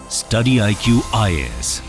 Study IQ IAS,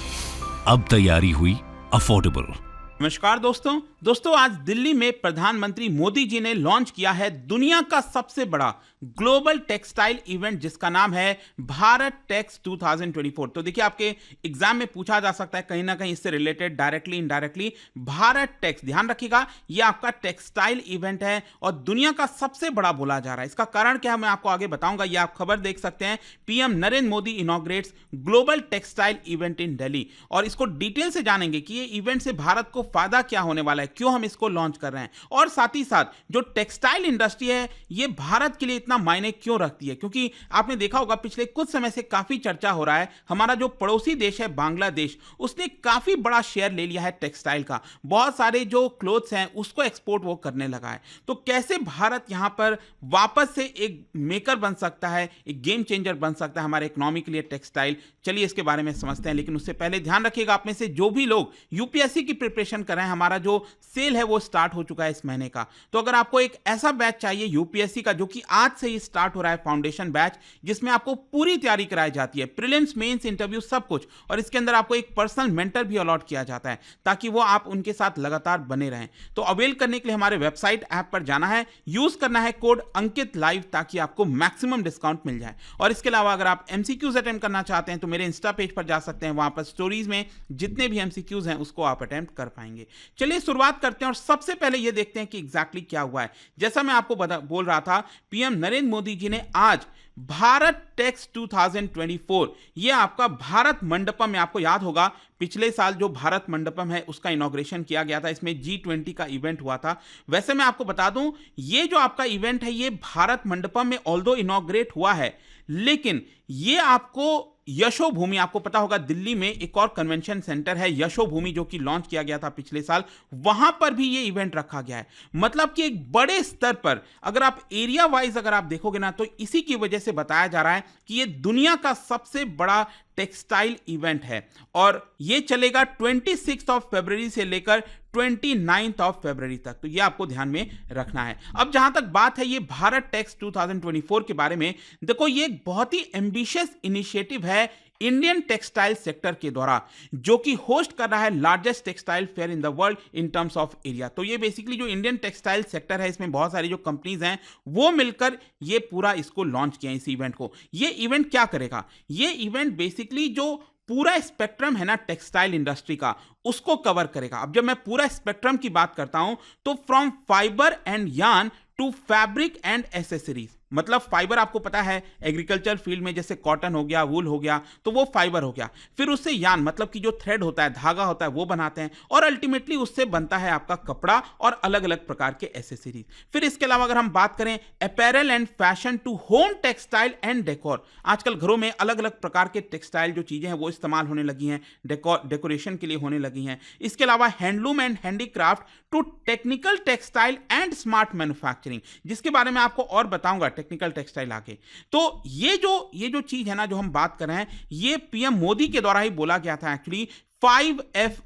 अब तैयारी हुई अफोर्डेबल। नमस्कार दोस्तों आज दिल्ली में प्रधानमंत्री मोदी जी ने लॉन्च किया है दुनिया का सबसे बड़ा ग्लोबल टेक्सटाइल इवेंट जिसका नाम है भारत टेक्स 2024। तो देखिए आपके एग्जाम में पूछा जा सकता है कहीं ना कहीं इससे related directly indirectly. Bharat Tex, ध्यान रखिएगा, यह आपका टेक्सटाइल इवेंट है और दुनिया का सबसे बड़ा बोला जा रहा है। इसका कारण क्या है मैं आपको आगे बताऊंगा। यह आप खबर देख सकते हैं, PM Narendra Modi inaugurates global textile event in Delhi. और इसको डिटेल से जानेंगे कि ये इवेंट से भारत को फायदा क्या होने वाला है, क्यों हम इसको लॉन्च कर रहे हैं, और साथ ही साथ जो टेक्सटाइल इंडस्ट्री है ये भारत के लिए इतना मायने क्यों रखती है। क्योंकि आपने देखा होगा पिछले कुछ समय से काफी चर्चा हो रहा है, हमारा जो पड़ोसी देश है बांग्लादेश, उसने काफी बड़ा शेयर ले लिया है टेक्सटाइल का। बहुत सारे जो क्लोथ्स हैं उसको एक्सपोर्ट वो करने लगा है। तो कैसे भारत यहां पर वापस से एक मेकर बन सकता है, एक गेम चेंजर बन सकता है हमारे इकोनॉमी के लिए टेक्सटाइल, चलिए इसके बारे में समझते हैं। लेकिन उससे पहले ध्यान रखिएगा, आप में से जो भी लोग यूपीएससी की प्रिपरेशन कर रहे हैं, हमारा जो सेल है वो स्टार्ट हो चुका है इस महीने का। तो अगर आपको एक ऐसा बैच चाहिए यूपीएससी का जो कि आज से ही स्टार्ट हो रहा है, फाउंडेशन बैच, जिसमें आपको पूरी तैयारी कराई जाती है, प्रीलिम्स, मेंस, इंटरव्यू सब कुछ, और इसके अंदर आपको एक पर्सनल मेंटर भी अलॉट किया जाता है ताकि वो आप उनके साथ लगातार बने रहें। तो अवेल करने के लिए हमारे वेबसाइट ऐप पर जाना है, यूज करना है कोड अंकित लाइव ताकि आपको मैक्सिमम डिस्काउंट मिल जाए। और इसके अलावा अगर आप एमसीक्यूज अटेम्प्ट करना चाहते हैं तो मेरे इंस्टा पेज पर जा सकते हैं, वहां पर स्टोरीज में जितने भी एमसीक्यूज हैं उसको आप अटेम्प्ट कर पाएंगे। चलिए शुरुआत करते हैं और सबसे पहले ये देखते हैं कि एग्जैक्टली क्या हुआ है। जैसा मैं आपको बोल रहा था, पीएम नरेंद्र मोदी जी ने आज भारत टेक्स 2024, ये आपका भारत मंडपम में, आपको याद होगा पिछले साल जो भारत मंडपम है उसका इनॉग्रेशन किया गया था, इसमें G20 का इवेंट हुआ था। वैसे मैं आपको बता दूं, ये जो आपका इवेंट है ये भारत मंडपम में ऑल्दो इनॉग्रेट हुआ है, लेकिन ये आपको यशोभूमि, आपको पता होगा दिल्ली में एक और कन्वेंशन सेंटर है यशोभूमि जो कि लॉन्च किया गया था पिछले साल, वहां पर भी ये इवेंट रखा गया है। मतलब कि एक बड़े स्तर पर अगर आप एरिया वाइज अगर आप देखोगे ना, तो इसी की वजह से बताया जा रहा है कि ये दुनिया का सबसे बड़ा टेक्सटाइल इवेंट है और ये चलेगा 26 फरवरी से लेकर 29 फरवरी तक। तो ये आपको ध्यान में रखना है। अब जहां तक बात है ये भारत टेक्स 2024 के बारे में, देखो ये एक बहुत ही एम्बिशियस इनिशिएटिव है इंडियन टेक्सटाइल सेक्टर के द्वारा, जो कि होस्ट कर रहा है largest textile fair in the world in terms of area. तो ये बेसिकली जो इंडियन टेक्सटाइल सेक्टर है, इसमें बहुत सारी जो कंपनीज हैं वो मिलकर ये पूरा इसको लॉन्च किया, इस इवेंट को। ये इवेंट क्या करेगा? ये इवेंट बेसिकली जो पूरा स्पेक्ट्रम है ना टेक्सटाइल इंडस्ट्री का, उसको कवर करेगा। अब जब मैं पूरा स्पेक्ट्रम की बात करता हूं तो from fibre and yarn to fabric and accessories, मतलब फाइबर आपको पता है एग्रीकल्चर फील्ड में जैसे कॉटन हो गया, वूल हो गया, तो वो फाइबर हो गया। फिर उससे यार्न मतलब कि जो थ्रेड होता है, धागा होता है, वो बनाते हैं, और अल्टीमेटली उससे बनता है आपका कपड़ा और अलग अलग प्रकार के एसेसरीज। फिर इसके अलावा अगर हम बात करें apparel and fashion to home textile and decor, आजकल घरों में अलग अलग प्रकार के टेक्सटाइल जो चीजें हैं वो इस्तेमाल होने लगी हैं, डेकोरेशन के लिए होने लगी हैं। इसके अलावा handloom and handicraft to technical textile and smart manufacturing, जिसके बारे में आपको और बताऊंगा टेक्निकल टेक्सटाइल आगे। तो ये जो चीज है ना जो हम बात कर रहे हैं, ये पीएम मोदी के द्वारा ही बोला गया था एक्चुअली। 5F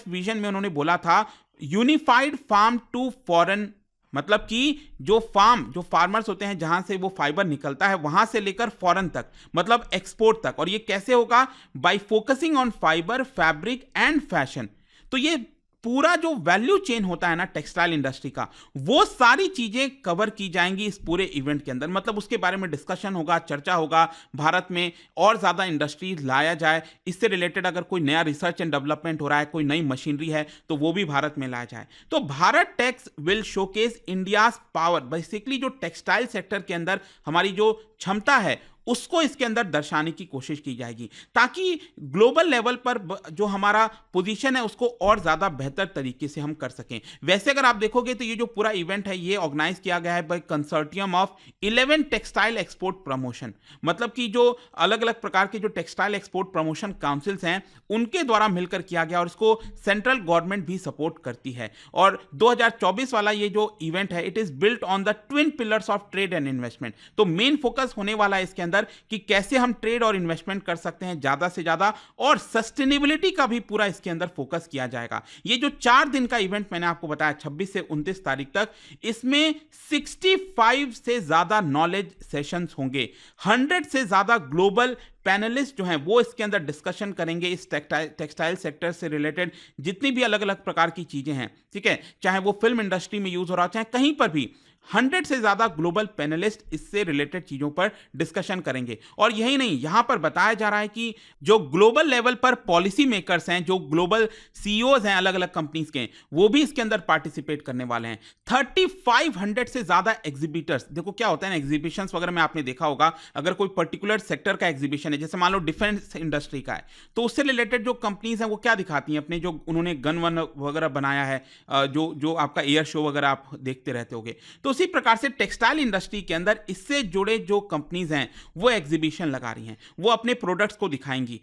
विजन में उन्होंने बोला था यूनिफाइड फार्म टू फॉरेन, मतलब कि जो फार्मर्स होते हैं जहां से वो फाइबर निकलता है वहां से लेकर फॉरेन तक, मतलब एक्सपोर्ट तक। और ये कैसे होगा? Bye focusing on fibre, fabric and fashion. तो ये पूरा जो वैल्यू चेन होता है ना टेक्सटाइल इंडस्ट्री का, वो सारी चीजें कवर की जाएंगी इस पूरे इवेंट के अंदर। मतलब उसके बारे में डिस्कशन होगा, चर्चा होगा, भारत में और ज्यादा इंडस्ट्रीज लाया जाए, इससे रिलेटेड अगर कोई नया रिसर्च एंड डेवलपमेंट हो रहा है, कोई नई मशीनरी है, तो वो भी भारत में लाया जाए। तो Bharat Tex will showcase India's power, basically जो टेक्सटाइल सेक्टर के अंदर हमारी जो क्षमता है उसको इसके अंदर दर्शाने की कोशिश की जाएगी, ताकि ग्लोबल लेवल पर जो हमारा पोजीशन है उसको और ज्यादा बेहतर तरीके से हम कर सकें। वैसे अगर आप देखोगे तो ये जो पूरा इवेंट है ये ऑर्गेनाइज किया गया है by consortium of 11 textile export promotion, मतलब कि जो अलग अलग प्रकार के जो टेक्सटाइल एक्सपोर्ट प्रमोशन काउंसिल्स हैं उनके द्वारा मिलकर किया गया, और इसको सेंट्रल गवर्नमेंट भी सपोर्ट करती है। और 2024 वाला ये जो इवेंट है, it is built on the twin pillars of trade and investment. तो मेन फोकस होने वाला है इसके अंदर अंदर कि कैसे हम ट्रेड और इन्वेस्टमेंट कर सकते हैं ज्यादा से ज्यादा, और सस्टेनेबिलिटी का भी पूरा इसके अंदर फोकस किया जाएगा। ये जो 4 दिन का इवेंट मैंने आपको बताया 26 से 29 तारीख तक, इसमें 65 से ज्यादा नॉलेज सेशंस होंगे, 100 से ज्यादा ग्लोबल पैनलिस्ट जो हैं वो इसके अंदर डिस्कशन करेंगे इस टेक्सटाइल सेक्टर से रिलेटेड जितनी भी अलग अलग प्रकार की चीजें हैं, ठीक है, चाहे वो फिल्म इंडस्ट्री में यूज हो रहा हो, चाहे कहीं पर भी। 100 से ज्यादा ग्लोबल पैनलिस्ट इससे रिलेटेड चीजों पर डिस्कशन करेंगे। और यही नहीं, यहां पर बताया जा रहा है कि जो ग्लोबल लेवल पर पॉलिसी मेकर्स हैं, जो ग्लोबल सीईओज हैं अलग अलग कंपनीज के, वो भी इसके अंदर पार्टिसिपेट करने वाले हैं। 3500 से ज्यादा एग्जीबिटर्स, देखो क्या होता है ना, एग्जीबिशंस वगैरह में आपने देखा होगा, अगर कोई पर्टिकुलर सेक्टर का एग्जीबिशन है, जैसे मान लो डिफेंस इंडस्ट्री का है, तो उससे रिलेटेड जो कंपनीज हैं वो क्या दिखाती हैं, अपने जो उन्होंने गन वन वगैरह बनाया है, जो आपका एयर शो वगैरह आप देखते रहते होगे, तो उसी प्रकार से टेक्सटाइल इंडस्ट्री के अंदर इससे जुड़े जो कंपनीज हैं वो एग्जीबिशन लगा रही हैं, वो अपने प्रोडक्ट्स को दिखाएंगी।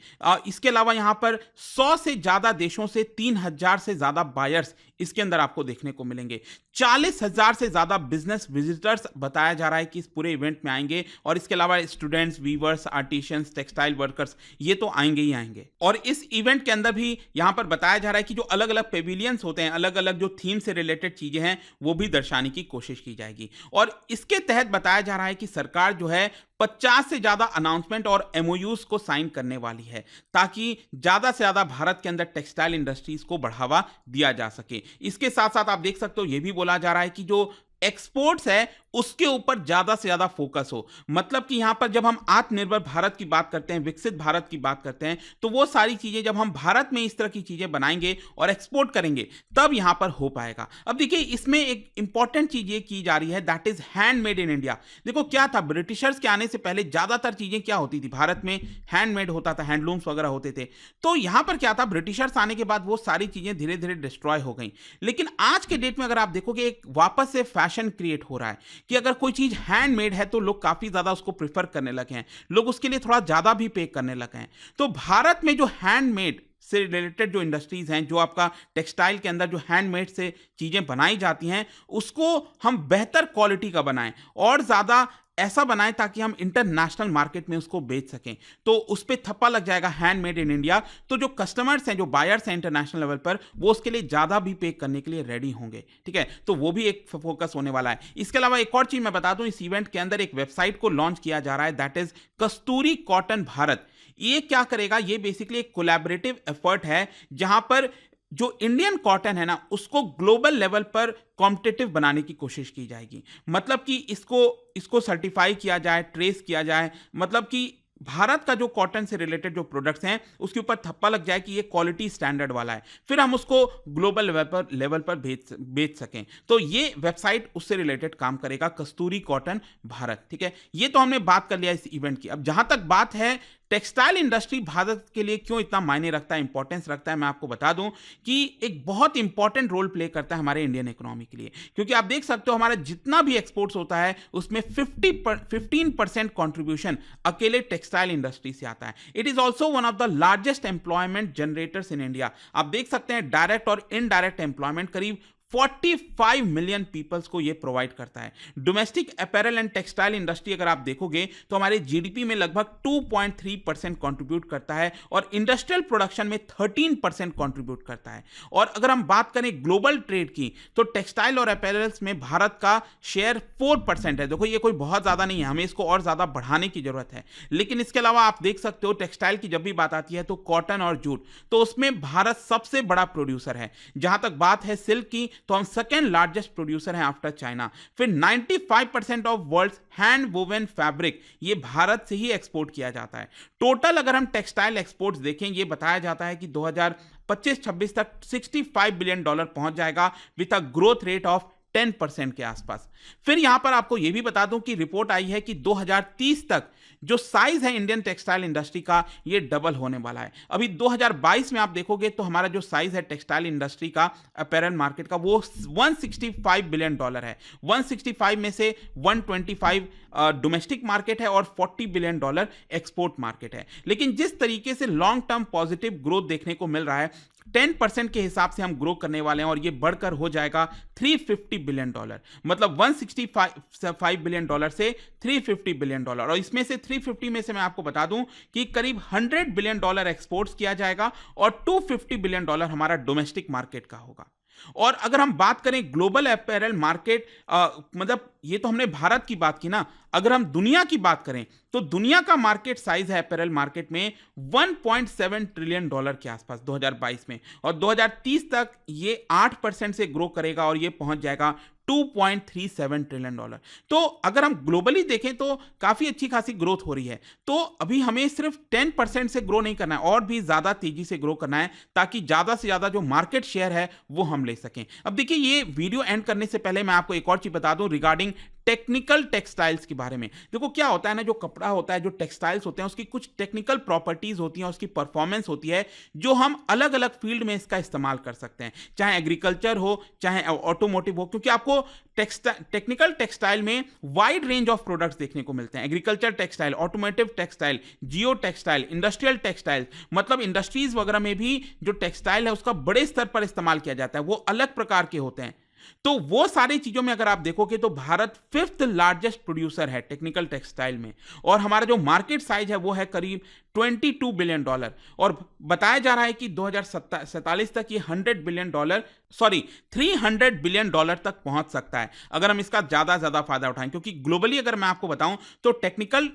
इसके अलावा यहां पर 100 से ज्यादा देशों से 3000 से ज्यादा बायर्स इसके अंदर आपको देखने को मिलेंगे। 40,000 से ज्यादा बिजनेस विजिटर्स बताया जा रहा है कि इस पूरे इवेंट में आएंगे, और इसके अलावा students, weavers, artisans, textile workers, ये तो आएंगे ही आएंगे। और इस इवेंट के अंदर भी यहां पर बताया जा रहा है कि जो अलग अलग पेविलियंस होते हैं, अलग अलग जो थीम से रिलेटेड चीजें हैं, वो भी दर्शाने की कोशिश की जाएगी। और इसके तहत बताया जा रहा है कि सरकार जो है 50 से ज्यादा अनाउंसमेंट और एमओयूज को साइन करने वाली है, ताकि ज्यादा से ज्यादा भारत के अंदर टेक्सटाइल इंडस्ट्रीज को बढ़ावा दिया जा सके। इसके साथ साथ आप देख सकते हो, यह भी बोला जा रहा है कि जो एक्सपोर्ट्स है उसके ऊपर ज्यादा से ज्यादा फोकस हो। मतलब कि यहां पर जब हम आत्मनिर्भर भारत की बात करते हैं, विकसित भारत की बात करते हैं, तो वो सारी चीजें जब हम भारत में इस तरह की चीजें बनाएंगे और एक्सपोर्ट करेंगे तब यहां पर हो पाएगा। अब देखिए, इसमें एक इंपॉर्टेंट चीज ये की जा रही है, that is handmade in India. देखो क्या था, ब्रिटिशर्स के आने से पहले ज्यादातर चीजें क्या होती थी, भारत में हैंडमेड होता था, हैंडलूम्स वगैरह होते थे। तो यहां पर क्या था, ब्रिटिशर्स आने के बाद वो सारी चीजें धीरे धीरे डिस्ट्रॉय हो गई। लेकिन आज के डेट में अगर आप देखोगे, एक वापस से फैशन क्रिएट हो रहा है कि अगर कोई चीज हैंडमेड है तो लोग काफी ज्यादा उसको प्रेफर करने लगे हैं, लोग उसके लिए थोड़ा ज्यादा भी पे करने लगे हैं। तो भारत में जो हैंडमेड से रिलेटेड जो इंडस्ट्रीज हैं, जो आपका टेक्सटाइल के अंदर जो हैंडमेड से चीजें बनाई जाती हैं, उसको हम बेहतर क्वालिटी का बनाएं और ज्यादा ऐसा बनाएं ताकि हम इंटरनेशनल मार्केट में उसको बेच सकें। तो उस पर थप्पा लग जाएगा हैंडमेड इन इंडिया। तो जो कस्टमर्स हैं, जो बायर्स हैं इंटरनेशनल लेवल पर, वो उसके लिए ज्यादा भी पे करने के लिए रेडी होंगे, ठीक है। तो वो भी एक फोकस होने वाला है। इसके अलावा एक और चीज मैं बता दूं, इस इवेंट के अंदर एक वेबसाइट को लॉन्च किया जा रहा है, that is Kasturi cotton Bharat. ये क्या करेगा, ये बेसिकली एक कोलैबोरेटिव एफर्ट है जहां पर जो इंडियन कॉटन है ना, उसको ग्लोबल लेवल पर कॉम्पिटिटिव बनाने की कोशिश की जाएगी। मतलब कि इसको सर्टिफाई किया जाए, ट्रेस किया जाए, मतलब कि भारत का जो कॉटन से रिलेटेड जो प्रोडक्ट्स हैं उसके ऊपर थप्पा लग जाए कि ये क्वालिटी स्टैंडर्ड वाला है, फिर हम उसको ग्लोबल लेवल पर बेच सकें। तो ये वेबसाइट उससे रिलेटेड काम करेगा, कस्तूरी कॉटन भारत, ठीक है। ये तो हमने बात कर लिया इस इवेंट की। अब जहां तक बात है टेक्सटाइल इंडस्ट्री भारत के लिए क्यों इतना मायने रखता है, इंपॉर्टेंस रखता है, मैं आपको बता दूं कि एक बहुत इंपॉर्टेंट रोल प्ले करता है हमारे इंडियन इकोनॉमी के लिए। क्योंकि आप देख सकते हो, हमारा जितना भी एक्सपोर्ट्स होता है उसमें 15% कॉन्ट्रीब्यूशन अकेले टेक्सटाइल इंडस्ट्री से आता है। It is also one of the largest employment generators in India. आप देख सकते हैं डायरेक्ट और इनडायरेक्ट एम्प्लॉयमेंट करीब 45 मिलियन पीपल्स को ये प्रोवाइड करता है। Domestic apparel and textile industry अगर आप देखोगे तो हमारे जीडीपी में लगभग 2.3% कंट्रीब्यूट करता है, और इंडस्ट्रियल प्रोडक्शन में 13% कंट्रीब्यूट करता है। और अगर हम बात करें ग्लोबल ट्रेड की, तो टेक्सटाइल और अपैरल्स में भारत का शेयर 4% है। देखो ये कोई बहुत ज्यादा नहीं है, हमें इसको और ज्यादा बढ़ाने की जरूरत है। लेकिन इसके अलावा आप देख सकते हो, टेक्सटाइल की जब भी बात आती है तो कॉटन और जूट, तो उसमें भारत सबसे बड़ा प्रोड्यूसर है। जहां तक बात है सिल्क की, तो हम सेकेंड लार्जेस्ट प्रोड्यूसर हैं आफ्टर चाइना। फिर 95% of world hand woven fabric ये भारत से ही एक्सपोर्ट किया जाता है। टोटल अगर हम टेक्सटाइल एक्सपोर्ट्स देखें, ये बताया जाता है कि 2025-26 तक $65 बिलियन पहुंच जाएगा, with a growth rate of 10% के आसपास। फिर यहां पर आपको यह भी बता दूं कि रिपोर्ट आई है कि 2030 तक जो साइज है इंडियन टेक्सटाइल इंडस्ट्री का, ये डबल होने वाला है। अभी 2022 में आप देखोगे तो हमारा जो साइज है टेक्सटाइल इंडस्ट्री का, अपैरल मार्केट का, वो $165 बिलियन है। 165 में से 125 डोमेस्टिक मार्केट है और $40 बिलियन एक्सपोर्ट मार्केट है। लेकिन जिस तरीके से लॉन्ग टर्म पॉजिटिव ग्रोथ देखने को मिल रहा है, 10% के हिसाब से हम ग्रो करने वाले हैं और ये बढ़कर हो जाएगा $350 बिलियन, मतलब $165 बिलियन से $350 बिलियन। और इसमें से 350 में से मैं आपको बता दूं कि करीब $100 बिलियन एक्सपोर्ट्स किया जाएगा और $250 बिलियन हमारा डोमेस्टिक मार्केट का होगा। और अगर हम बात करें ग्लोबल अपैरल मार्केट, मतलब ये तो हमने भारत की बात की ना, अगर हम दुनिया की बात करें तो दुनिया का मार्केट साइज है अपैरल मार्केट में $1.7 ट्रिलियन के आसपास 2022 में, और 2030 तक ये 8% से ग्रो करेगा और ये पहुंच जाएगा $2.37 ट्रिलियन। तो अगर हम ग्लोबली देखें तो काफी अच्छी खासी ग्रोथ हो रही है। तो अभी हमें सिर्फ 10% से ग्रो नहीं करना है, और भी ज्यादा तेजी से ग्रो करना है ताकि ज्यादा से ज्यादा जो मार्केट शेयर है वो हम ले सकें। अब देखिए, ये वीडियो एंड करने से पहले मैं आपको एक और चीज बता दूं रिगार्डिंग टेक्निकल टेक्सटाइल्स के बारे में। देखो क्या होता है ना, जो कपड़ा होता है, जो टेक्सटाइल्स होते हैं, उसकी कुछ टेक्निकल प्रॉपर्टीज होती हैं, उसकी परफॉर्मेंस होती है जो हम अलग अलग फील्ड में इसका इस्तेमाल कर सकते हैं, चाहे एग्रीकल्चर हो चाहे ऑटोमोटिव हो, क्योंकि आपको टेक्निकल टेक्सटाइल में वाइड रेंज ऑफ प्रोडक्ट्स देखने को मिलते हैं। एग्रीकल्चर टेक्सटाइल, ऑटोमोटिव टेक्सटाइल, जियो टेक्सटाइल, इंडस्ट्रियल टेक्सटाइल, मतलब इंडस्ट्रीज वगैरह में भी जो टेक्सटाइल है उसका बड़े स्तर पर इस्तेमाल किया जाता है, वो अलग प्रकार के होते हैं। तो वो सारी चीजों में अगर आप देखोगे तो भारत 5th लार्जेस्ट प्रोड्यूसर है टेक्निकल टेक्सटाइल में, और हमारा जो मार्केट साइज है वो है करीब $22 बिलियन, और बताया जा रहा है कि 2047 तक ये $300 बिलियन तक पहुंच सकता है अगर हम इसका ज्यादा फायदा उठाएं। क्योंकि ग्लोबली अगर मैं आपको बताऊं तो टेक्निकल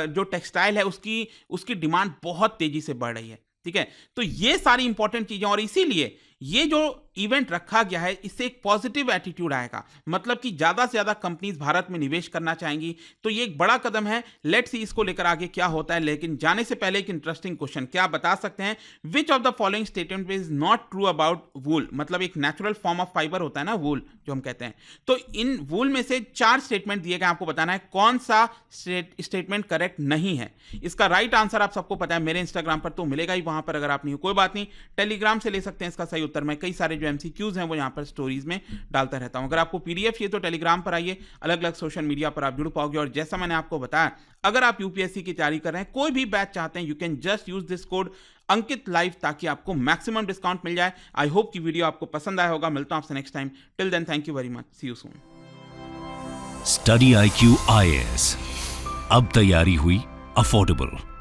जो टेक्सटाइल है उसकी डिमांड बहुत तेजी से बढ़ रही है। ठीक है, तो ये सारी इंपॉर्टेंट चीजें, और इसीलिए ये जो इवेंट रखा गया है इससे एक पॉजिटिव एटीट्यूड आएगा, मतलब कि ज्यादा से ज्यादा कंपनीज भारत में निवेश करना चाहेंगी। तो ये एक बड़ा कदम है। लेट्स सी इसको लेकर आगे क्या होता है। लेकिन जाने से पहले एक इंटरेस्टिंग क्वेश्चन, क्या आप बता सकते हैं which of the following statement is not true about wool? मतलब एक नेचुरल फॉर्म ऑफ फाइबर होता है ना वूल, जो हम कहते हैं। तो इन वूल में से 4 स्टेटमेंट दिए गए, आपको बताना है कौन सा स्टेटमेंट करेक्ट नहीं है। इसका राइट आंसर आप सबको पता है, मेरे इंस्टाग्राम पर तो मिलेगा ही, वहां पर अगर आप नहीं हो कोई बात नहीं, टेलीग्राम से ले सकते हैं इसका सही उत्तर। मैं कई सारे जो MCQs हैं वो यहाँ पर स्टोरीज में डालता रहता हूं। अगर आपको PDF चाहिए तो टेलीग्राम पर आइए, अलग अलग सोशल मीडिया पर आप जुड़ पाओगे। और जैसा मैंने आपको बताया, अगर आप UPSC की तैयारी कर रहे हैं, कोई भी बैच चाहते हैं, you can just use this code Ankit live, ताकि आपको मैक्सिमम डिस्काउंट मिल जाए। आई होप कि वीडियो आपको पसंद आया होगा। मिलता हूं आपसे next time. Till then, thank you very much, see you soon. Study IQ IAS, अब तैयारी हुई अफोर्डेबल।